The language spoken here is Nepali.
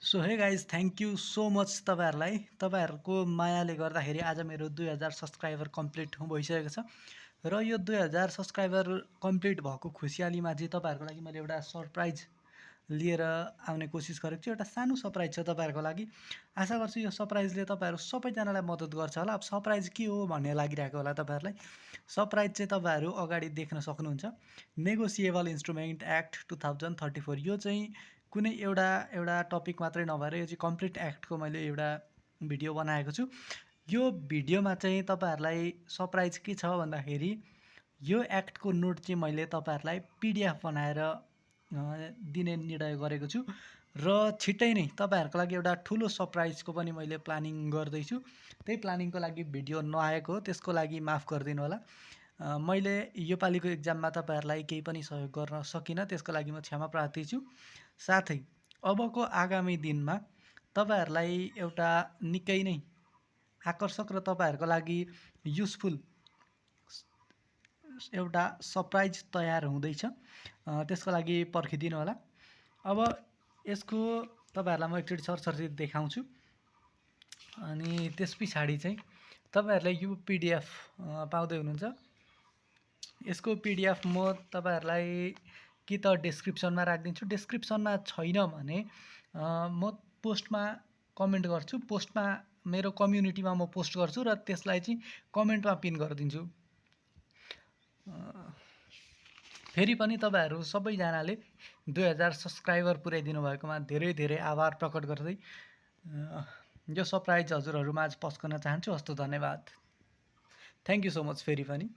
So hey guys thank you so much तपाईँहरूलाई। तपाईँहरूको मायाले गर्दाखेरि आज मेरो 2000 सब्सक्राइबर कम्प्लिट भइसकेको छ र यो 2000 सब्सक्राइबर कम्प्लिट भएको खुसियालीमा चाहिँ तपाईँहरूको लागि मैले एउटा सरप्राइज लिएर आउने कोसिस गरेको छु। एउटा सानो सरप्राइज छ तपाईँहरूको लागि। आशा गर्छु यो सरप्राइजले तपाईँहरू सबैजनालाई मद्दत गर्छ होला। अब सरप्राइज के हो भन्ने लागिरहेको होला तपाईँहरूलाई। सरप्राइज चाहिँ तपाईँहरू अगाडि देख्न सक्नुहुन्छ। नेगोसिएबल इन्स्ट्रुमेन्ट एक्ट 2034 यो चाहिँ कुनै एउटा टपिक मात्रै नभएर यो चाहिँ कम्प्लिट एक्टको मैले एउटा भिडियो बनाएको छु। यो भिडियोमा चाहिँ तपाईँहरूलाई सरप्राइज के छ भन्दाखेरि यो एक्टको नोट चाहिँ मैले तपाईँहरूलाई पिडिएफ बनाएर दिने निर्णय गरेको छु र छिट्टै नै तपाईँहरूको लागि एउटा ठुलो सरप्राइजको पनि मैले प्लानिङ गर्दैछु। त्यही प्लानिङको लागि भिडियो नआएको हो, त्यसको लागि माफ गरिदिनु होला। मैले योपालिको एक्जाममा तपाईँहरूलाई केही पनि सहयोग गर्न सकिनँ, त्यसको लागि म क्षमा प्रार्थी छु। साथै अबको आगामी दिनमा तपाईँहरूलाई एउटा निकै नै आकर्षक र तपाईँहरूको लागि युजफुल एउटा सरप्राइज तयार हुँदैछ। त्यसको लागि पर्खिदिनु होला। अब यसको तपाईँहरूलाई म एकचोटि सरसर्ती देखाउँछु अनि त्यस पछाडि चाहिँ तपाईँहरूले यो पिडिएफ पाउँदै हुनुहुन्छ। यसको पिडिएफ म तपाईँहरूलाई कि त डिस्क्रिप्सनमा राखिदिन्छु, डिस्क्रिप्सनमा छैन भने म पोस्टमा कमेन्ट गर्छु, पोस्टमा मेरो कम्युनिटीमा म पोस्ट गर्छु र त्यसलाई चाहिँ कमेन्टमा पिन गरिदिन्छु। फेरि पनि तपाईँहरू सबैजनाले 2000 सब्सक्राइबर पुर्याइदिनु भएकोमा धेरै धेरै आभार प्रकट गर्दै यो सरप्राइज हजुरहरूमा आज पस्कन चाहन्छु। हस्त धन्यवाद। थ्याङ्क यू सो मच फेरि पनि।